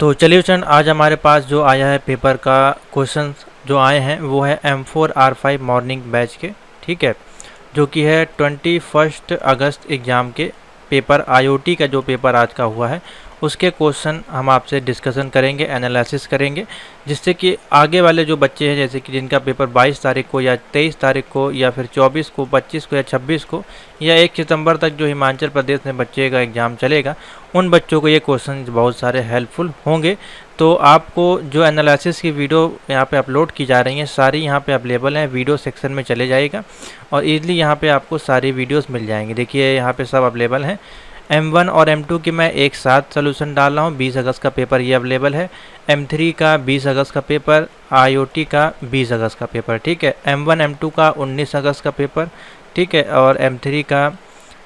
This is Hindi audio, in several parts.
तो चलिए स्टूडेंट, आज हमारे पास जो आया है पेपर का क्वेश्चन जो आए हैं वो है M4R5 मॉर्निंग बैच के, ठीक है, जो कि है 21 अगस्त एग्ज़ाम के पेपर IoT का जो पेपर आज का हुआ है उसके क्वेश्चन हम आपसे डिस्कशन करेंगे, एनालिसिस करेंगे, जिससे कि आगे वाले जो बच्चे हैं जैसे कि जिनका पेपर 22 तारीख को या 23 तारीख को या फिर 24 को, 25 को या 26 को या 1 सितंबर तक जो हिमाचल प्रदेश में बच्चे का एग्ज़ाम चलेगा, उन बच्चों को ये क्वेश्चन बहुत सारे हेल्पफुल होंगे। तो आपको जो एनालिसिस की वीडियो यहाँ पे अपलोड की जा रही हैं सारी यहाँ पे अवेलेबल हैं, वीडियो सेक्शन में चले जाइएगा और ईज़िली यहाँ पे आपको सारी वीडियोस मिल जाएंगी। देखिए यहाँ पे सब अवेलेबल हैं। M1 और M2 की मैं एक साथ सोल्यूशन डाल रहा हूँ। 20 अगस्त का पेपर ये अवेलेबल है। M3 का 20 अगस्त का पेपर, IoT का 20 अगस्त का पेपर, ठीक है। M1 M2 का 19 अगस्त का पेपर, ठीक है, और M3 का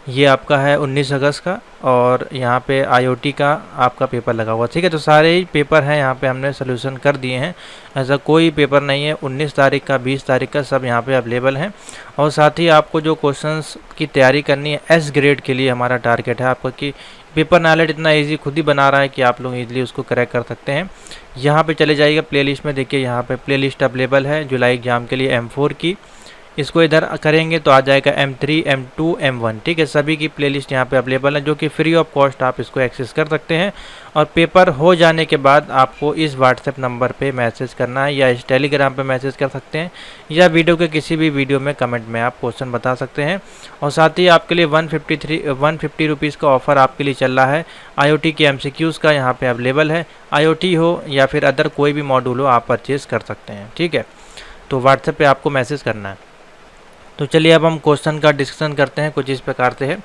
ये आपका है 19 अगस्त का, और यहाँ पे IoT का आपका पेपर लगा हुआ, ठीक है। तो सारे ही पेपर हैं यहाँ पे हमने सोल्यूशन कर दिए हैं, ऐसा कोई पेपर नहीं है। 19 तारीख का, 20 तारीख का सब यहाँ पे अवेलेबल हैं। और साथ ही आपको जो क्वेश्चंस की तैयारी करनी है S ग्रेड के लिए हमारा टारगेट है आपका कि पेपर नॉलेज इतना ईजी खुद ही बना रहा है कि आप लोग ईजिली उसको क्रैक कर सकते हैं। यहाँ पर चले जाइएगा प्ले में, देखिए यहाँ पर प्ले अवेलेबल है जुलाई एग्ज़ाम के लिए M4 की। इसको इधर करेंगे तो आ जाएगा M3, M2, M1, ठीक है। सभी की प्लेलिस्ट यहाँ पे अवेलेबल है जो कि फ्री ऑफ कॉस्ट आप इसको एक्सेस कर सकते हैं। और पेपर हो जाने के बाद आपको इस व्हाट्सएप नंबर पे मैसेज करना है या इस टेलीग्राम पे मैसेज कर सकते हैं या वीडियो के किसी भी वीडियो में कमेंट में आप क्वेश्चन बता सकते हैं। और साथ ही आपके लिए 150 रुपीज़ का ऑफ़र आपके लिए चल रहा है। IoT के MCQs का यहाँ पर अवेलेबल है। IoT हो या फिर अदर कोई भी मॉड्यूल हो आप परचेज़ कर सकते हैं, ठीक है। तो व्हाट्सएप पर आपको मैसेज करना है। तो चलिए अब हम क्वेश्चन का डिस्कशन करते हैं। कुछ इस प्रकार से है,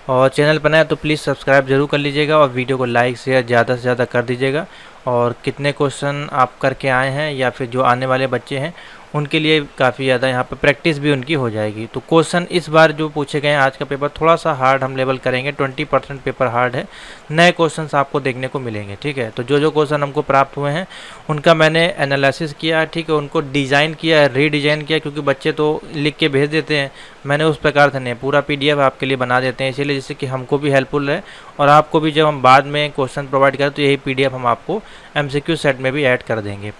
और चैनल पर नया तो प्लीज़ सब्सक्राइब जरूर कर लीजिएगा और वीडियो को लाइक शेयर ज़्यादा से ज़्यादा कर दीजिएगा। और कितने क्वेश्चन आप करके आए हैं या फिर जो आने वाले बच्चे हैं उनके लिए काफ़ी ज़्यादा यहाँ पर प्रैक्टिस भी उनकी हो जाएगी। तो क्वेश्चन इस बार जो पूछे गए हैं, आज का पेपर थोड़ा सा हार्ड हम लेवल करेंगे, 20% पेपर हार्ड है। नए क्वेश्चंस आपको देखने को मिलेंगे, ठीक है। तो जो क्वेश्चन हमको प्राप्त हुए हैं उनका मैंने एनालिसिस किया, ठीक है, उनको डिज़ाइन किया, रीडिज़ाइन किया, क्योंकि बच्चे तो लिख के भेज देते हैं, मैंने उस प्रकार से नहीं, पूरा PDF आपके लिए बना देते हैं, इसीलिए जिससे कि हमको भी हेल्पफुल रहे और आपको भी जब हम बाद में क्वेश्चन प्रोवाइड करें तो यही PDF हम आपको MCQ सेट में भी ऐड कर देंगे।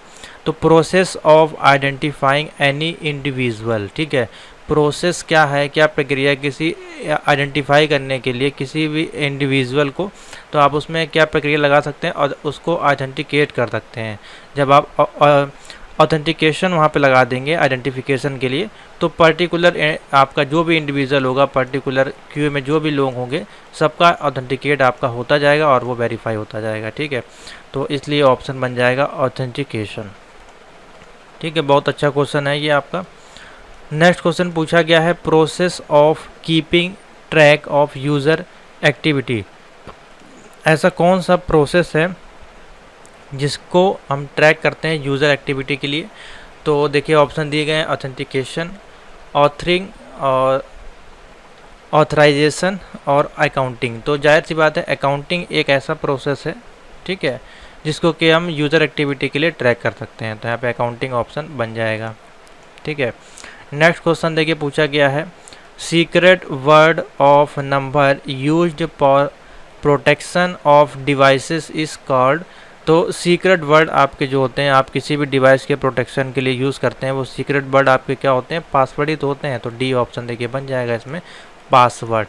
तो process of identifying any individual, ठीक है, प्रोसेस क्या है, क्या प्रक्रिया किसी आइडेंटिफाई करने के लिए किसी भी इंडिविजुअल को, तो आप उसमें क्या प्रक्रिया लगा सकते हैं और उसको आइडेंटिकेट कर सकते हैं। जब आप ऑथेंटिकेशन वहाँ पे लगा देंगे आइडेंटिफिकेशन के लिए, तो पर्टिकुलर आपका जो भी इंडिविजुअल होगा, पर्टिकुलर क्यू में जो भी लोग होंगे, सबका ऑथेंटिकेट आपका होता जाएगा और वो वेरीफाई होता जाएगा, ठीक है। तो इसलिए ऑप्शन बन जाएगा ऑथेंटिकेशन, ठीक है। बहुत अच्छा क्वेश्चन है ये आपका। नेक्स्ट क्वेश्चन पूछा गया है process of keeping track of user activity. ऐसा कौन सा प्रोसेस है जिसको हम ट्रैक करते हैं यूज़र एक्टिविटी के लिए। तो देखिए ऑप्शन दिए गए हैं ऑथेंटिकेशन, ऑथरिंग और ऑथराइजेशन और अकाउंटिंग। तो जाहिर सी बात है अकाउंटिंग एक ऐसा प्रोसेस है, ठीक है, जिसको कि हम यूज़र एक्टिविटी के लिए ट्रैक कर सकते हैं। तो यहाँ पे अकाउंटिंग ऑप्शन बन जाएगा, ठीक है। नेक्स्ट क्वेश्चन देखिए पूछा गया है secret word of number used for protection of devices is called. तो सीक्रेट वर्ड आपके जो होते हैं, आप किसी भी डिवाइस के प्रोटेक्शन के लिए यूज़ करते हैं, वो सीक्रेट वर्ड आपके क्या होते हैं, पासवर्ड ही तो होते हैं। तो डी ऑप्शन देखिए बन जाएगा इसमें, पासवर्ड।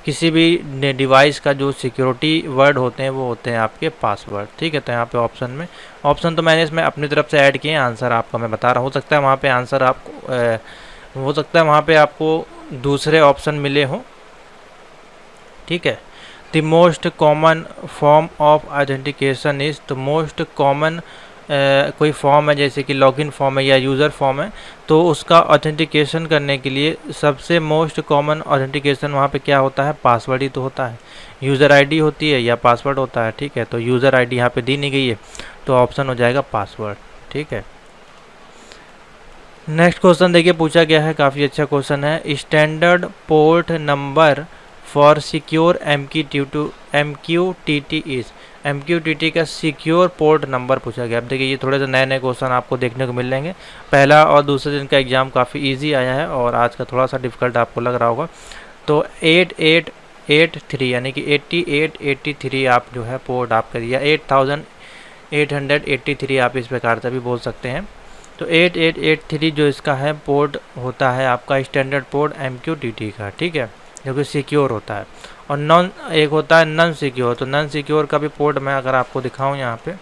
किसी भी डिवाइस का जो सिक्योरिटी वर्ड होते हैं वो होते हैं आपके पासवर्ड, ठीक है। तो यहाँ पे ऑप्शन में, ऑप्शन तो मैंने इसमें अपनी तरफ से ऐड किए हैं, आंसर आपका मैं बता रहा हूँ। हो सकता है वहाँ पे आंसर आपको हो सकता है वहाँ पे आपको दूसरे ऑप्शन मिले हों, ठीक है। The most common form of identification is, the most common कोई फॉर्म है जैसे कि लॉगिन फॉर्म है या यूज़र फॉर्म है, तो उसका ऑथेंटिकेशन करने के लिए सबसे मोस्ट कॉमन ऑथेंटिकेशन वहाँ पे क्या होता है, पासवर्ड ही तो होता है। यूज़र आईडी होती है या पासवर्ड होता है, ठीक है। तो यूज़र आईडी यहाँ पे दी नहीं गई है, तो ऑप्शन हो जाएगा पासवर्ड, ठीक है। नेक्स्ट क्वेश्चन देखिए पूछा गया है, काफ़ी अच्छा क्वेश्चन है। Standard port number for secure MQTT is, MQTT का सिक्योर पोर्ट नंबर पूछा गया। अब देखिए ये थोड़े से नए नए क्वेश्चन आपको देखने को मिल जाएंगे। पहला और दूसरे दिन का एग्जाम काफ़ी इजी आया है और आज का थोड़ा सा डिफिकल्ट आपको लग रहा होगा। तो 8883 यानी कि 8883 आप जो है पोर्ट आप करिए, 8000 883 आप इस प्रकार से भी बोल सकते हैं। तो 8883 जो इसका है पोर्ट होता है आपका स्टैंडर्ड पोर्ट MQTT का, ठीक है, जो कि सिक्योर होता है। और एक होता है नॉन सिक्योर। तो नॉन सिक्योर का भी पोर्ट मैं अगर आपको दिखाऊं यहाँ पे,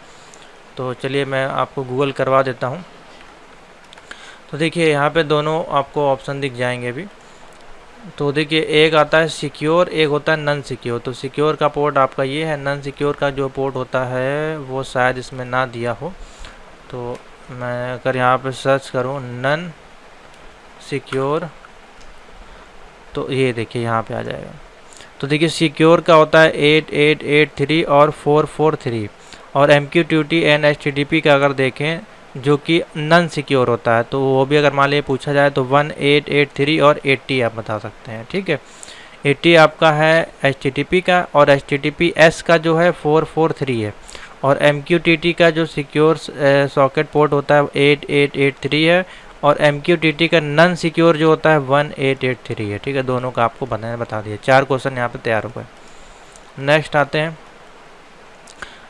तो चलिए मैं आपको गूगल करवा देता हूँ। तो देखिए यहाँ पे दोनों आपको ऑप्शन दिख जाएंगे अभी। तो देखिए एक आता है सिक्योर, एक होता है नॉन सिक्योर। तो सिक्योर का पोर्ट आपका ये है, नॉन सिक्योर का जो पोर्ट होता है वो शायद इसमें ना दिया हो। तो मैं अगर यहाँ पे सर्च करूँ नॉन सिक्योर, तो ये देखिए यहाँ पे आ जाएगा। तो देखिए सिक्योर का होता है 8883 और 443, और MQTT एंड HTTP का अगर देखें जो कि नॉन सिक्योर होता है, तो वो भी अगर मान लीजिए पूछा जाए तो 1883 और 80 आप बता सकते हैं, ठीक है। 80 आपका है HTTP का, और HTTPS का जो है 443 है, और MQTT का जो सिक्योर सॉकेट पोर्ट होता है 8883 है, और MQTT का नॉन सिक्योर जो होता है 1883 है, ठीक है। दोनों का आपको बता दिया। 4 क्वेश्चन यहाँ पे तैयार हो गए। नेक्स्ट आते हैं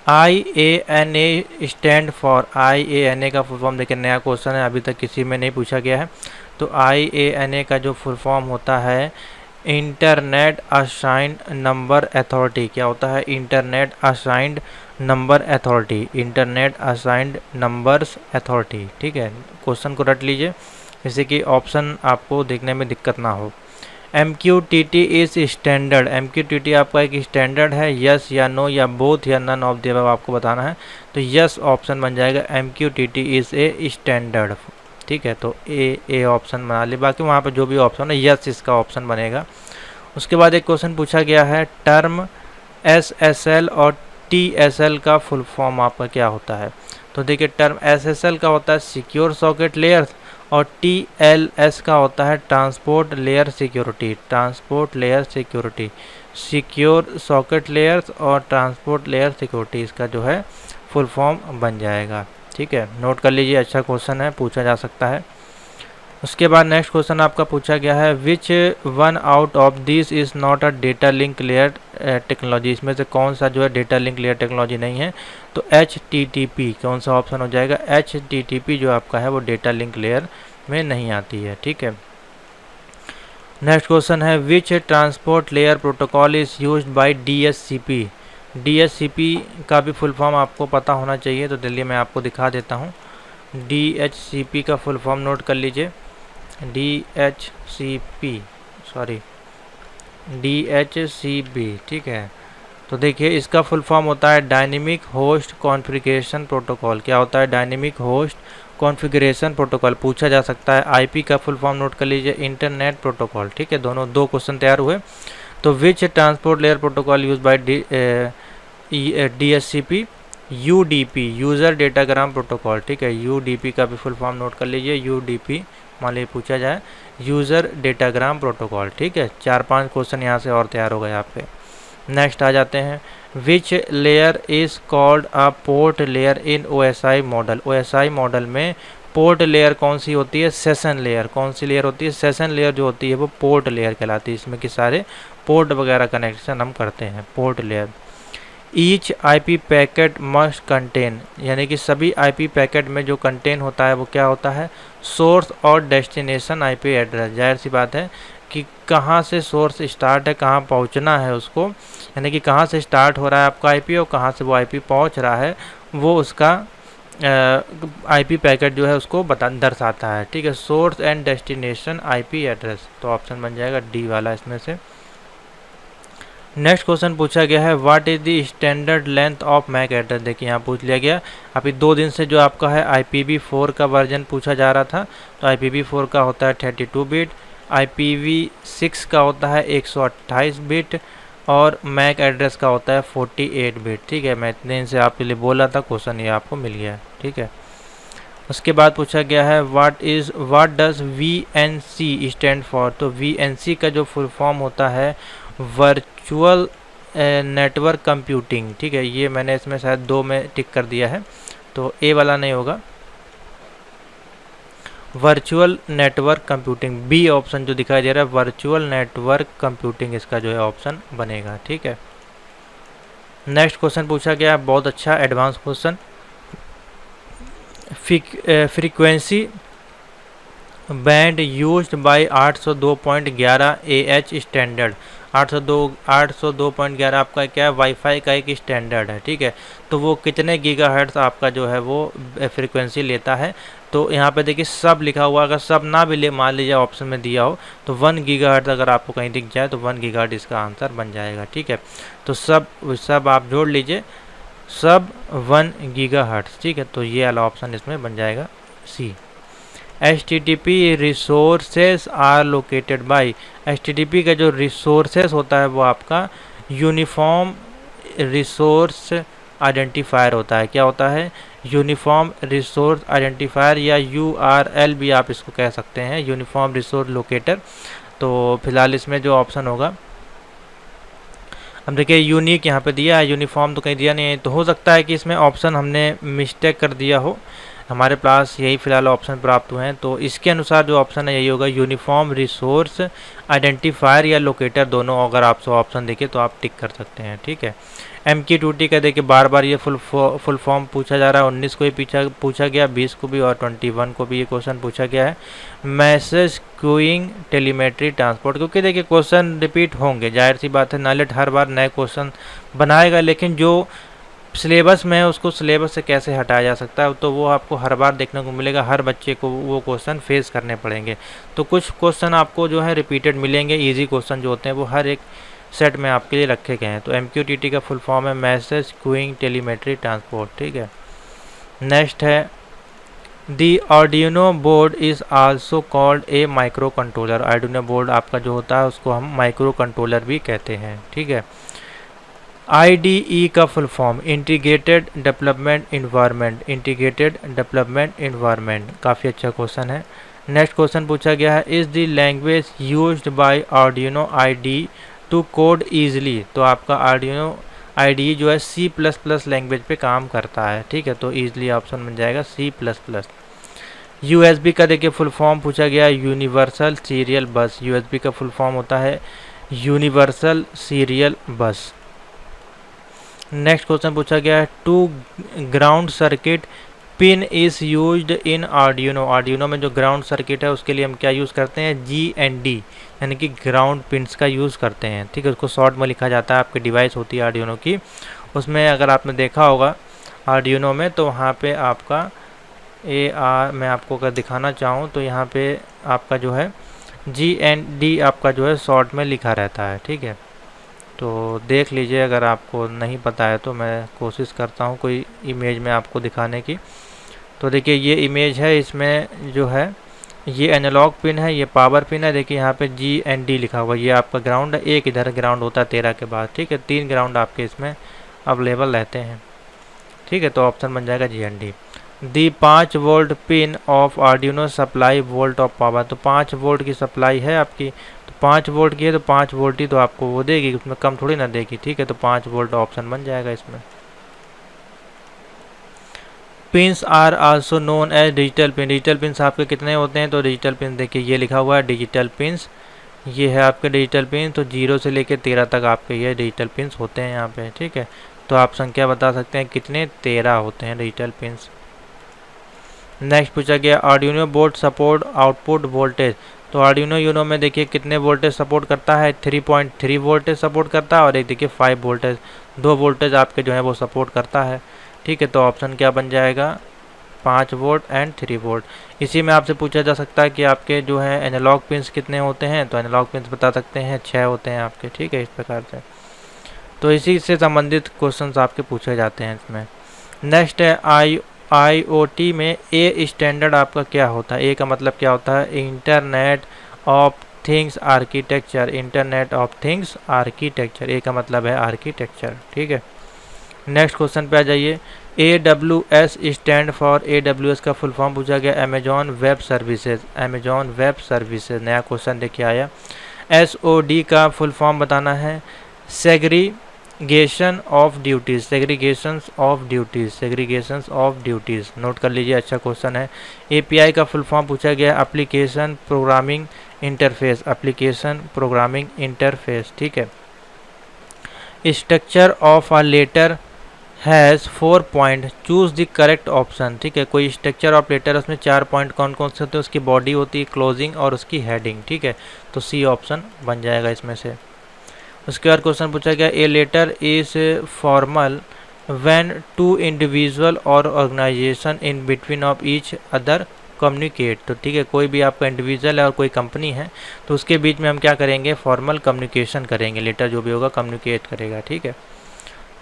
IANA स्टैंड फॉर। IANA का फुल फॉर्म देखिए, नया क्वेश्चन है, अभी तक किसी में नहीं पूछा गया है। तो IANA का जो फुल फॉर्म होता है इंटरनेट असाइंड नंबर अथॉरिटी। क्या होता है? Internet assigned number authority, internet assigned numbers authority, ठीक है। क्वेश्चन को रट लीजिए, जैसे कि ऑप्शन आपको देखने में दिक्कत ना हो। MQTT is standard. MQTT आपका एक स्टैंडर्ड है, यस या नो या बोथ या नन ऑफ द अबव आपको बताना है। तो यस ऑप्शन बन जाएगा, MQTT इज ए स्टैंडर्ड, ठीक है। तो ए ऑप्शन बना ली, बाकी वहाँ पे जो भी ऑप्शन है यस इसका ऑप्शन बनेगा। उसके बाद एक क्वेश्चन पूछा गया है टर्म SSL और TSL का फुल फॉर्म आपका क्या होता है। तो देखिए टर्म SSL का होता है सिक्योर सॉकेट लेयर, और TLS का होता है transport layer security, transport layer security. Secure socket layers और ट्रांसपोर्ट लेयर सिक्योरिटी इसका जो है फुल फॉर्म बन जाएगा, ठीक है। नोट कर लीजिए, अच्छा क्वेश्चन है, पूछा जा सकता है। उसके बाद नेक्स्ट क्वेश्चन आपका पूछा गया है which one out of this is not a data link layer technology. इसमें से कौन सा जो है डेटा लिंक लेयर टेक्नोलॉजी नहीं है। तो HTTP कौन सा ऑप्शन हो जाएगा? HTTP जो आपका है वो डेटा लिंक लेयर में नहीं आती है, ठीक है। नेक्स्ट क्वेश्चन है विच transport layer protocol is used by DHCP। DHCP का भी फुल फॉर्म आपको पता होना चाहिए, तो चलिए मैं आपको दिखा देता हूँ। DHCP का फुल फॉर्म नोट कर लीजिए, DHCP, ठीक है। तो देखिए इसका फुल फॉर्म होता है डायनेमिक होस्ट कॉन्फ़िगरेशन प्रोटोकॉल। क्या होता है? Dynamic host configuration protocol. पूछा जा सकता है। IP का फुल फॉर्म नोट कर लीजिए, इंटरनेट प्रोटोकॉल, ठीक है। दोनों 2 क्वेश्चन तैयार हुए। तो विच transport layer protocol use by DHCP? UDP, user datagram protocol, ठीक है। UDP का भी फुल फॉर्म नोट कर लीजिए, UDP मान लीजिए पूछा जाए, यूज़र डेटाग्राम प्रोटोकॉल, ठीक है। 4-5 क्वेश्चन यहाँ से और तैयार हो गए आपके। नेक्स्ट आ जाते हैं which layer is called a port layer in OSI model. OSI model में पोर्ट लेयर कौन सी होती है? Session layer. कौन सी लेयर होती है? सेशन लेयर जो होती है वो पोर्ट लेयर कहलाती है। इसमें कि सारे पोर्ट वगैरह कनेक्शन हम करते हैं, port layer. Each IP packet must contain, यानी कि सभी IP पैकेट में जो कंटेन होता है वो क्या होता है? सोर्स और डेस्टिनेशन IP एड्रेस। जाहिर सी बात है कि कहाँ से सोर्स स्टार्ट है, कहाँ पहुँचना है उसको, यानी कि कहाँ से स्टार्ट हो रहा है आपका IP और कहाँ से वो IP पहुँच रहा है, वो उसका IP पैकेट जो है उसको दर्शाता है, ठीक है। Source and destination IP address, तो ऑप्शन बन जाएगा D वाला इसमें से। नेक्स्ट क्वेश्चन पूछा गया है what is the standard length of MAC address. देखिए यहाँ पूछ लिया गया, अभी 2 दिन से जो आपका है IPv4 का वर्जन पूछा जा रहा था। तो IPv4 का होता है 32 बिट, IPv6 का होता है 128 बिट, और मैक एड्रेस का होता है 48 बिट, ठीक है। मैं इतने दिन से आपके लिए बोला था, क्वेश्चन ये आपको मिल गया है, ठीक है। उसके बाद पूछा गया है what does VNC stand for. तो VNC का जो फुल फॉर्म होता है वर्चुअल नेटवर्क कंप्यूटिंग, ठीक है। ये मैंने इसमें शायद 2 में टिक कर दिया है, तो ए वाला नहीं होगा, virtual network computing. B option जो दिखाई दे रहा है वर्चुअल नेटवर्क कंप्यूटिंग, इसका जो है ऑप्शन बनेगा, ठीक है। नेक्स्ट क्वेश्चन पूछा गया है बहुत अच्छा advance question, frequency band used by 802.11 AH standard. 802.11 आपका क्या है, वाईफाई का एक स्टैंडर्ड है, ठीक है। तो वो कितने गीगाहर्ट्ज़ आपका जो है वो फ्रीक्वेंसी लेता है। तो यहाँ पे देखिए सब लिखा हुआ, अगर सब ना भी ले, मान लीजिए ऑप्शन में दिया हो तो 1 गीगाहर्ट्ज़ अगर आपको कहीं दिख जाए तो 1 गीगाहर्ट्ज़ इसका आंसर बन जाएगा, ठीक है। तो सब आप जोड़ लीजिए, सब 1 गीगाहर्ट्ज़, ठीक है। तो ये वाला ऑप्शन इसमें बन जाएगा C. HTTP resources are located by. HTTP का जो रिसोर्सेज होता है वो आपका यूनिफॉर्म रिसोर्स आइडेंटिफायर होता है। क्या होता है, यूनिफॉर्म रिसोर्स आइडेंटिफायर, या URL भी आप इसको कह सकते हैं, यूनिफॉर्म रिसोर्स लोकेटर। तो फिलहाल इसमें जो ऑप्शन होगा, अब देखिए यूनिक यहाँ पे दिया है, यूनिफॉर्म तो कहीं दिया नहीं है, तो हो सकता है कि इसमें ऑप्शन हमने मिस्टेक कर दिया हो, हमारे पास यही फिलहाल ऑप्शन प्राप्त हुए हैं। तो इसके अनुसार जो ऑप्शन है यही होगा, यूनिफॉर्म रिसोर्स आइडेंटिफायर या लोकेटर, दोनों अगर आप ऑप्शन देखें तो आप टिक कर सकते हैं, ठीक है। MQ2T का देखिए बार बार ये फुल फॉर्म पूछा जा रहा है, 19 को ही पूछा गया, 20 को भी और 21 को भी ये क्वेश्चन पूछा गया है। मैसेज क्यूइंग टेलीमेट्री ट्रांसपोर्ट, क्योंकि देखिए क्वेश्चन रिपीट होंगे, जाहिर सी बात है, नालेट हर बार नए क्वेश्चन बनाएगा, लेकिन जो सिलेबस में है उसको सिलेबस से कैसे हटाया जा सकता है, तो वो आपको हर बार देखने को मिलेगा, हर बच्चे को वो क्वेश्चन फेस करने पड़ेंगे। तो कुछ क्वेश्चन आपको जो है रिपीटेड मिलेंगे, इजी क्वेश्चन जो होते हैं वो हर एक सेट में आपके लिए रखे गए हैं। तो MQTT का फुल फॉर्म है मैसेज क्यूइंग टेलीमेट्री ट्रांसपोर्ट, ठीक है। नेक्स्ट है the Arduino board is also called a microcontroller. Arduino board आपका जो होता है उसको हम माइक्रो कंट्रोलर भी कहते हैं, ठीक है। IDE का full form integrated development environment, integrated development environment, काफ़ी अच्छा क्वेश्चन है। नेक्स्ट क्वेश्चन पूछा गया है, is the language used by Arduino IDE to code easily. तो आपका आर्डिनो IDE जो है C++ लैंग्वेज पे काम करता है, ठीक है। तो ईजिली ऑप्शन बन जाएगा C++। USB का देखिए फुल फॉर्म पूछा गया है, यूनिवर्सल सीरियल बस। USB का फुल फॉर्म होता है universal serial bus. Next question पूछा गया है, two ground circuit pin is used in Arduino. Arduino में जो ग्राउंड सर्किट है उसके लिए हम क्या यूज़ करते हैं, GND, यानी कि ग्राउंड पिन्स का यूज़ करते हैं, ठीक है। उसको शॉर्ट में लिखा जाता है, आपकी डिवाइस होती है आर्डिनो की, उसमें अगर आपने देखा होगा आर्डिनो में, तो वहाँ पे आपका मैं आपको अगर दिखाना चाहूँ तो यहाँ पे आपका जो है GND आपका जो है शॉर्ट में लिखा रहता है, ठीक है। तो देख लीजिए, अगर आपको नहीं पता है तो मैं कोशिश करता हूँ कोई इमेज में आपको दिखाने की। तो देखिए ये इमेज है, इसमें जो है ये एनालॉग पिन है, ये पावर पिन है, देखिए यहाँ पे GND लिखा हुआ, ये आपका ग्राउंड है, एक इधर ग्राउंड होता है 13 के बाद, ठीक है। 3 ग्राउंड आपके इसमें अवेलेबल रहते हैं, ठीक है। तो ऑप्शन बन जाएगा GND। The 5 volt pin of Arduino supply volt of power. तो 5 वोल्ट की सप्लाई है आपकी, तो 5 वोल्ट की है तो 5 वोल्ट ही तो आपको वो देगी, उसमें कम थोड़ी ना देगी, ठीक है। तो 5 वोल्ट ऑप्शन बन जाएगा इसमें। Pins are also known as digital pin. Digital pins आपके कितने होते हैं, तो डिजिटल पिन देखिए ये लिखा हुआ है डिजिटल पिन्स, ये है आपके डिजिटल पिन। तो 0 से लेकर 13 तक आपके ये डिजिटल पिन्स होते हैं यहाँ पे, ठीक है। तो आप संख्या बता सकते हैं कितने, 13 होते हैं डिजिटल पिन्स। नेक्स्ट पूछा गया, Arduino board support output voltage. तो आर्डिनो यूनो में देखिए कितने वोल्टेज सपोर्ट करता है, 3.3 वोल्टेज सपोर्ट करता है, और एक देखिए 5 वोल्टेज, 2 वोल्टेज आपके जो है वो सपोर्ट करता है, ठीक है। तो ऑप्शन क्या बन जाएगा, 5 वोल्ट एंड 3 वोल्ट। इसी में आपसे पूछा जा सकता है कि आपके जो है एनालॉग पिन्स कितने होते हैं, तो एनालॉग पिन्स बता सकते हैं 6 होते हैं आपके, ठीक है, इस प्रकार से। तो इसी से संबंधित क्वेश्चंस आपके पूछे जाते हैं इसमें। नेक्स्ट है IoT में ए स्टैंडर्ड आपका क्या होता है। ए का मतलब क्या होता है, internet of things architecture, internet of things architecture, A का मतलब है आर्किटेक्चर, ठीक है। नेक्स्ट क्वेश्चन पे आ जाइए, AWS स्टैंड फॉर, AWS का फुल फॉर्म पूछा गया Amazon web services, Amazon web services, नया क्वेश्चन देखिए आया। SOD का फुल फॉर्म बताना है segregation of duties, segregations of duties, segregations of duties, note कर लीजिए, अच्छा क्वेश्चन है। API का फुल फॉर्म पूछा गया application programming interface, application programming interface, ठीक है। Structure of a letter has 4 point, choose the correct option. ठीक है, कोई स्ट्रक्चर ऑफ लेटर, उसमें 4 पॉइंट कौन कौन से होते हैं, उसकी बॉडी होती है, क्लोजिंग और उसकी हेडिंग। ठीक है, तो सी ऑप्शन बन जाएगा इसमें से। उसके बाद क्वेश्चन पूछा गया, a letter is formal when two individual or organization in between of each other communicate. तो ठीक है, कोई भी आपका इंडिविजुअल है और कोई कंपनी है तो उसके बीच में हम क्या करेंगे, फॉर्मल कम्युनिकेशन करेंगे, लेटर जो भी होगा कम्युनिकेट करेगा। ठीक है,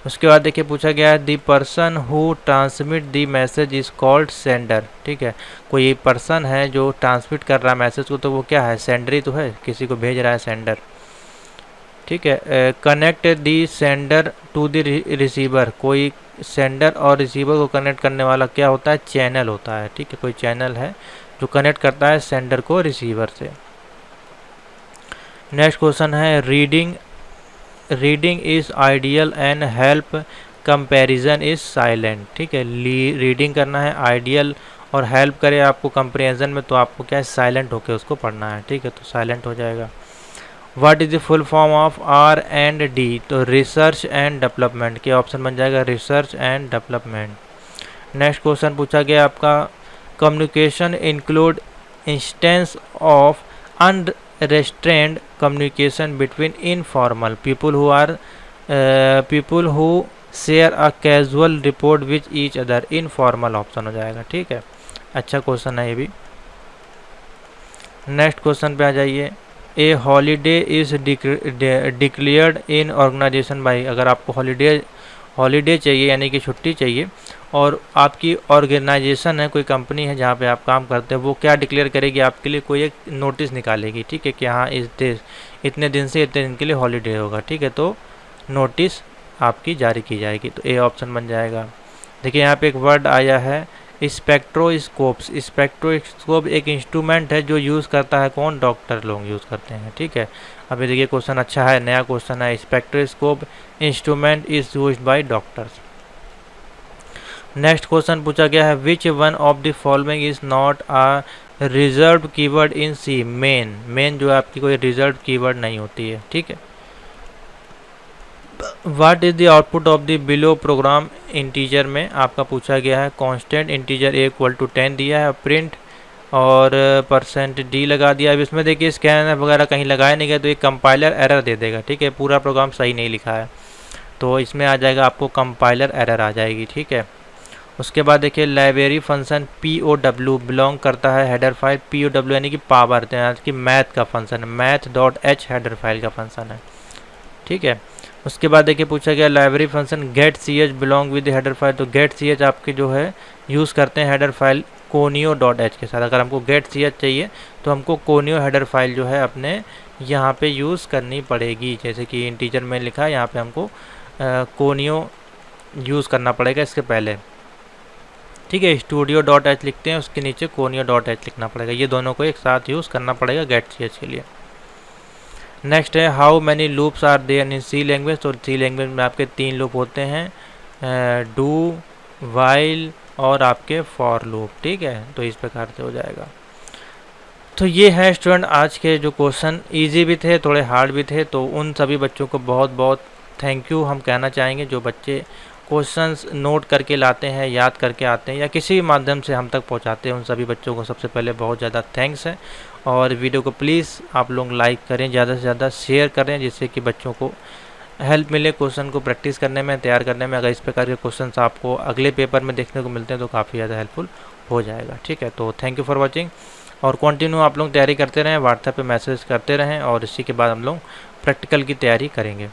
उसके बाद देखिए पूछा गया है, the person who transmit the message is called sender. ठीक है, कोई पर्सन है जो ट्रांसमिट कर रहा है मैसेज को, तो वो क्या है, सेंडर ही तो है, किसी को भेज रहा है, सेंडर। ठीक है, connect the sender to the receiver, कोई सेंडर और रिसीवर को कनेक्ट करने वाला क्या होता है, चैनल होता है। ठीक है, कोई चैनल है जो कनेक्ट करता है सेंडर को रिसीवर से। नेक्स्ट क्वेश्चन है, reading is ideal and help comparison is silent. ठीक है, रीडिंग करना है आइडियल और हेल्प करे आपको कंपैरिजन में, तो आपको क्या है, साइलेंट होकर उसको पढ़ना है। ठीक है, तो साइलेंट हो जाएगा। What is the full form of R and D, तो रिसर्च एंड डेवलपमेंट के ऑप्शन बन जाएगा research and development. Next question पूछा गया आपका, communication include instance of unrestrained communication between informal people who share a casual report which each other, informal option हो जाएगा। ठीक है, अच्छा क्वेश्चन है ये भी। नेक्स्ट क्वेश्चन पे आ जाइए, a holiday is declared in organisation by, अगर आपको हॉलीडे चाहिए यानी कि छुट्टी चाहिए और आपकी ऑर्गेनाइजेशन है, कोई कंपनी है जहाँ पे आप काम करते हैं, वो क्या डिक्लेयर करेगी आपके लिए, कोई एक नोटिस निकालेगी। ठीक है, कि हाँ इतने दिन से इतने दिन के लिए हॉलीडे होगा। ठीक है, तो नोटिस आपकी जारी की जाएगी, तो ए ऑप्शन बन जाएगा। देखिए यहाँ पे एक वर्ड आया है स्पेक्ट्रोस्कोप्स। स्पेक्ट्रोस्कोप एक इंस्ट्रूमेंट है जो यूज़ करता है कौन, डॉक्टर लोग यूज़ करते हैं। ठीक है, अभी देखिए क्वेश्चन अच्छा है, नया क्वेश्चन है, spectroscope instrument is used by doctors. Next question पूछा गया है, which one of the following is not a reserved keyword in C, main जो है आपकी कोई रिजर्व्ड कीवर्ड नहीं होती है। ठीक है, what is the output of the below program integer में आपका पूछा गया है, constant integer A equal to 10 दिया है, प्रिंट और परसेंट डी लगा दिया। अब इसमें देखिए स्कैनर वगैरह कहीं लगाया नहीं गया तो एक कंपाइलर एरर दे देगा। ठीक है, पूरा प्रोग्राम सही नहीं लिखा है, तो इसमें आ जाएगा आपको कंपाइलर एरर आ जाएगी। ठीक है, उसके बाद देखिए लाइब्रेरी फंक्शन POW बिलोंग करता है हेडर फाइल, POW यानी कि पावर, कि मैथ का फंक्शन है, math.h हेडर फाइल का फंक्शन है। ठीक है, उसके बाद देखिए पूछा गया library function get ch belong with header file, तो गेट ch आपके जो है यूज़ करते हैं हेडर फाइल conio.h के साथ। अगर हमको गेट ch चाहिए तो हमको conio हेडर फाइल जो है अपने यहाँ पे यूज़ करनी पड़ेगी, जैसे कि इंटीजर में लिखा है, यहाँ पे हमको conio यूज़ करना पड़ेगा इसके पहले। ठीक है, studio.h लिखते हैं, उसके नीचे conio.h लिखना पड़ेगा, ये दोनों को एक साथ यूज़ करना पड़ेगा गेट ch के लिए। नेक्स्ट है, how many loops are there in C language, तो सी लैंग्वेज में आपके 3 लूप होते हैं, डू, वाइल और आपके फॉर लूप। ठीक है, तो इस प्रकार से हो जाएगा। तो ये है स्टूडेंट आज के जो क्वेश्चन, इजी भी थे थोड़े हार्ड भी थे, तो उन सभी बच्चों को बहुत बहुत थैंक यू हम कहना चाहेंगे जो बच्चे क्वेश्चंस नोट करके लाते हैं, याद करके आते हैं या किसी भी माध्यम से हम तक पहुंचाते हैं, उन सभी बच्चों को सबसे पहले बहुत ज़्यादा थैंक्स है। और वीडियो को प्लीज़ आप लोग लाइक करें, ज़्यादा से ज़्यादा शेयर करें, जिससे कि बच्चों को हेल्प मिले क्वेश्चन को प्रैक्टिस करने में, तैयार करने में। अगर इस प्रकार के क्वेश्चंस आपको अगले पेपर में देखने को मिलते हैं तो काफ़ी ज़्यादा हेल्पफुल हो जाएगा। ठीक है, तो थैंक यू फॉर वॉचिंग, और कंटिन्यू आप लोग तैयारी करते रहें, व्हाट्सएप पे मैसेज करते रहें, और इसी के बाद हम लोग प्रैक्टिकल की तैयारी करेंगे।